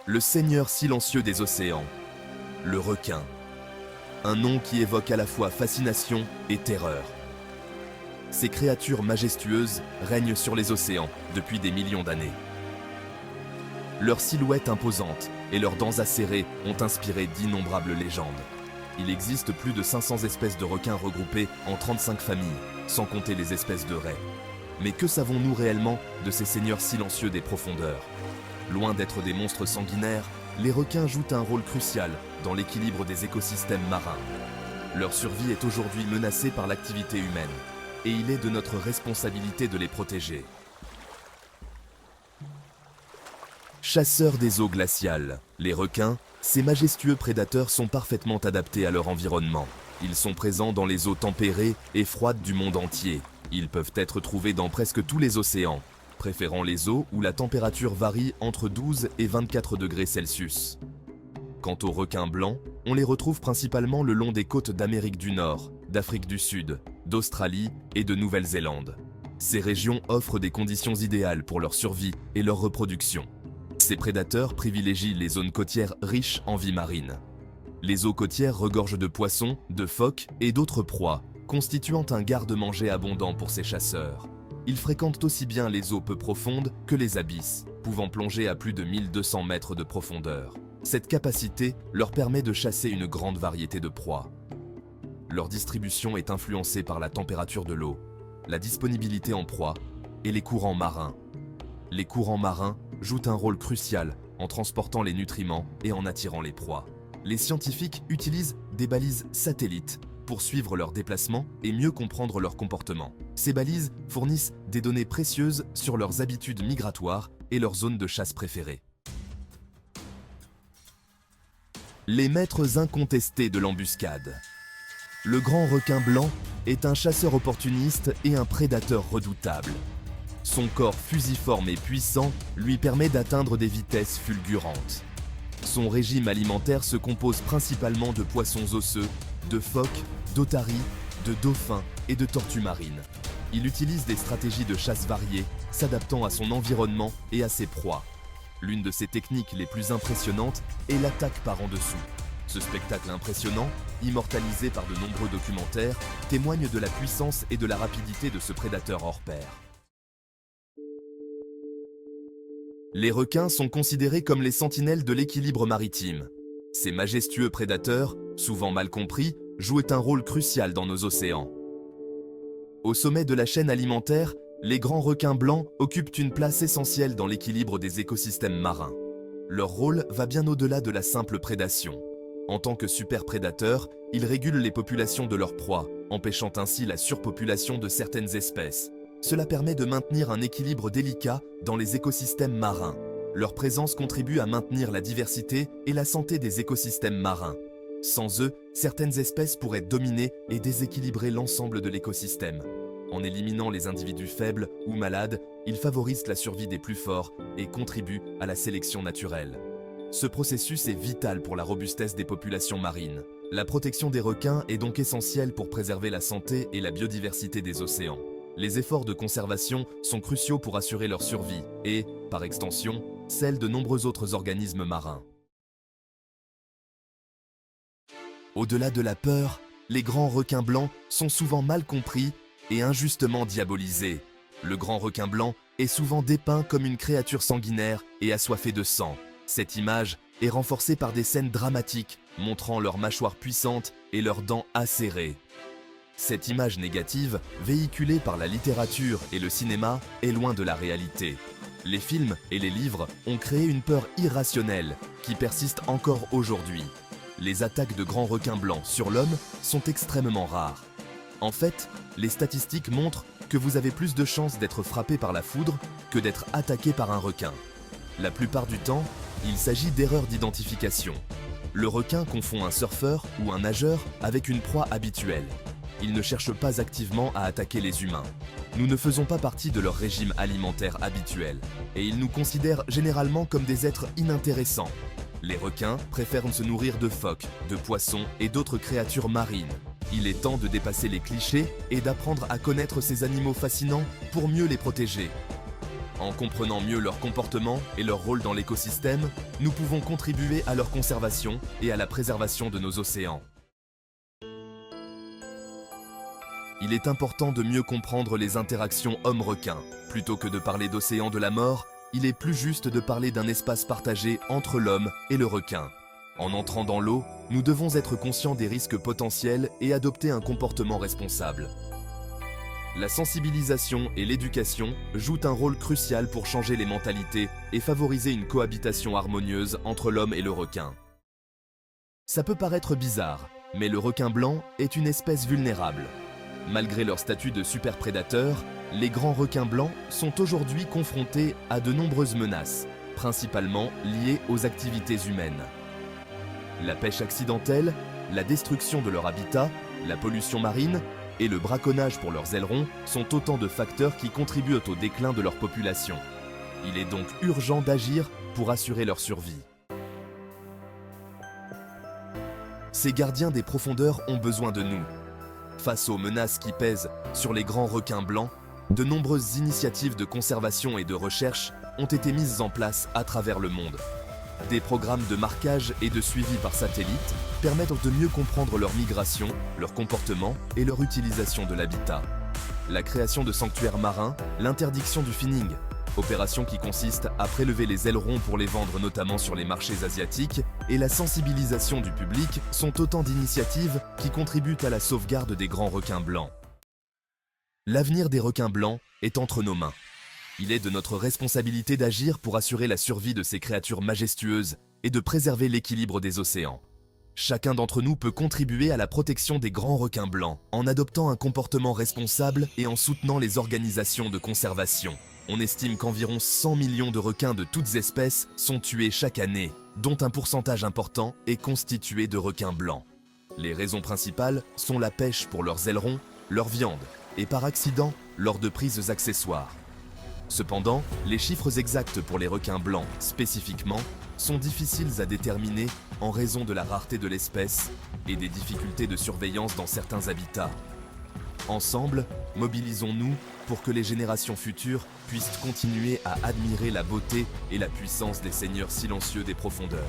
Le seigneur silencieux des océans, le requin. Un nom qui évoque à la fois fascination et terreur. Ces créatures majestueuses règnent sur les océans depuis des millions d'années. Leur silhouette imposante et leurs dents acérées ont inspiré d'innombrables légendes. Il existe plus de 500 espèces de requins regroupées en 35 familles, sans compter les espèces de raies. Mais que savons-nous réellement de ces seigneurs silencieux des profondeurs? Loin d'être des monstres sanguinaires, les requins jouent un rôle crucial dans l'équilibre des écosystèmes marins. Leur survie est aujourd'hui menacée par l'activité humaine, et il est de notre responsabilité de les protéger. Chasseurs des eaux glaciales, les requins, ces majestueux prédateurs sont parfaitement adaptés à leur environnement. Ils sont présents dans les eaux tempérées et froides du monde entier. Ils peuvent être trouvés dans presque tous les océans, préférant les eaux où la température varie entre 12 et 24 degrés Celsius. Quant aux requins blancs, on les retrouve principalement le long des côtes d'Amérique du Nord, d'Afrique du Sud, d'Australie et de Nouvelle-Zélande. Ces régions offrent des conditions idéales pour leur survie et leur reproduction. Ces prédateurs privilégient les zones côtières riches en vie marine. Les eaux côtières regorgent de poissons, de phoques et d'autres proies, constituant un garde-manger abondant pour ces chasseurs. Ils fréquentent aussi bien les eaux peu profondes que les abysses, pouvant plonger à plus de 1200 mètres de profondeur. Cette capacité leur permet de chasser une grande variété de proies. Leur distribution est influencée par la température de l'eau, la disponibilité en proie et les courants marins. Les courants marins jouent un rôle crucial en transportant les nutriments et en attirant les proies. Les scientifiques utilisent des balises satellites pour suivre leurs déplacements et mieux comprendre leur comportement. Ces balises fournissent des données précieuses sur leurs habitudes migratoires et leurs zones de chasse préférées. Les maîtres incontestés de l'embuscade. Le grand requin blanc est un chasseur opportuniste et un prédateur redoutable. Son corps fusiforme et puissant lui permet d'atteindre des vitesses fulgurantes. Son régime alimentaire se compose principalement de poissons osseux, de phoques, d'otaries, de dauphins et de tortues marines. Il utilise des stratégies de chasse variées, s'adaptant à son environnement et à ses proies. L'une de ses techniques les plus impressionnantes est l'attaque par en dessous. Ce spectacle impressionnant, immortalisé par de nombreux documentaires, témoigne de la puissance et de la rapidité de ce prédateur hors pair. Les requins sont considérés comme les sentinelles de l'équilibre maritime. Ces majestueux prédateurs, souvent mal compris, jouent un rôle crucial dans nos océans. Au sommet de la chaîne alimentaire, les grands requins blancs occupent une place essentielle dans l'équilibre des écosystèmes marins. Leur rôle va bien au-delà de la simple prédation. En tant que super-prédateurs, ils régulent les populations de leurs proies, empêchant ainsi la surpopulation de certaines espèces. Cela permet de maintenir un équilibre délicat dans les écosystèmes marins. Leur présence contribue à maintenir la diversité et la santé des écosystèmes marins. Sans eux, certaines espèces pourraient dominer et déséquilibrer l'ensemble de l'écosystème. En éliminant les individus faibles ou malades, ils favorisent la survie des plus forts et contribuent à la sélection naturelle. Ce processus est vital pour la robustesse des populations marines. La protection des requins est donc essentielle pour préserver la santé et la biodiversité des océans. Les efforts de conservation sont cruciaux pour assurer leur survie et, par extension, celle de nombreux autres organismes marins. Au-delà de la peur, les grands requins blancs sont souvent mal compris et injustement diabolisés. Le grand requin blanc est souvent dépeint comme une créature sanguinaire et assoiffée de sang. Cette image est renforcée par des scènes dramatiques montrant leurs mâchoires puissantes et leurs dents acérées. Cette image négative, véhiculée par la littérature et le cinéma, est loin de la réalité. Les films et les livres ont créé une peur irrationnelle qui persiste encore aujourd'hui. Les attaques de grands requins blancs sur l'homme sont extrêmement rares. En fait, les statistiques montrent que vous avez plus de chances d'être frappé par la foudre que d'être attaqué par un requin. La plupart du temps, il s'agit d'erreurs d'identification. Le requin confond un surfeur ou un nageur avec une proie habituelle. Il ne cherche pas activement à attaquer les humains. Nous ne faisons pas partie de leur régime alimentaire habituel, et ils nous considèrent généralement comme des êtres inintéressants. Les requins préfèrent se nourrir de phoques, de poissons et d'autres créatures marines. Il est temps de dépasser les clichés et d'apprendre à connaître ces animaux fascinants pour mieux les protéger. En comprenant mieux leur comportement et leur rôle dans l'écosystème, nous pouvons contribuer à leur conservation et à la préservation de nos océans. Il est important de mieux comprendre les interactions homme-requin. Plutôt que de parler d'océan de la mort, il est plus juste de parler d'un espace partagé entre l'homme et le requin. En entrant dans l'eau, nous devons être conscients des risques potentiels et adopter un comportement responsable. La sensibilisation et l'éducation jouent un rôle crucial pour changer les mentalités et favoriser une cohabitation harmonieuse entre l'homme et le requin. Ça peut paraître bizarre, mais le requin blanc est une espèce vulnérable. Malgré leur statut de superprédateur, les grands requins blancs sont aujourd'hui confrontés à de nombreuses menaces, principalement liées aux activités humaines. La pêche accidentelle, la destruction de leur habitat, la pollution marine et le braconnage pour leurs ailerons sont autant de facteurs qui contribuent au déclin de leur population. Il est donc urgent d'agir pour assurer leur survie. Ces gardiens des profondeurs ont besoin de nous. Face aux menaces qui pèsent sur les grands requins blancs, de nombreuses initiatives de conservation et de recherche ont été mises en place à travers le monde. Des programmes de marquage et de suivi par satellite permettent de mieux comprendre leur migration, leur comportement et leur utilisation de l'habitat. La création de sanctuaires marins, l'interdiction du finning, opération qui consiste à prélever les ailerons pour les vendre notamment sur les marchés asiatiques, et la sensibilisation du public sont autant d'initiatives qui contribuent à la sauvegarde des grands requins blancs. L'avenir des requins blancs est entre nos mains. Il est de notre responsabilité d'agir pour assurer la survie de ces créatures majestueuses et de préserver l'équilibre des océans. Chacun d'entre nous peut contribuer à la protection des grands requins blancs en adoptant un comportement responsable et en soutenant les organisations de conservation. On estime qu'environ 100 millions de requins de toutes espèces sont tués chaque année, dont un pourcentage important est constitué de requins blancs. Les raisons principales sont la pêche pour leurs ailerons, leur viande, et par accident, lors de prises accessoires. Cependant, les chiffres exacts pour les requins blancs, spécifiquement, sont difficiles à déterminer en raison de la rareté de l'espèce et des difficultés de surveillance dans certains habitats. Ensemble, mobilisons-nous pour que les générations futures puissent continuer à admirer la beauté et la puissance des seigneurs silencieux des profondeurs.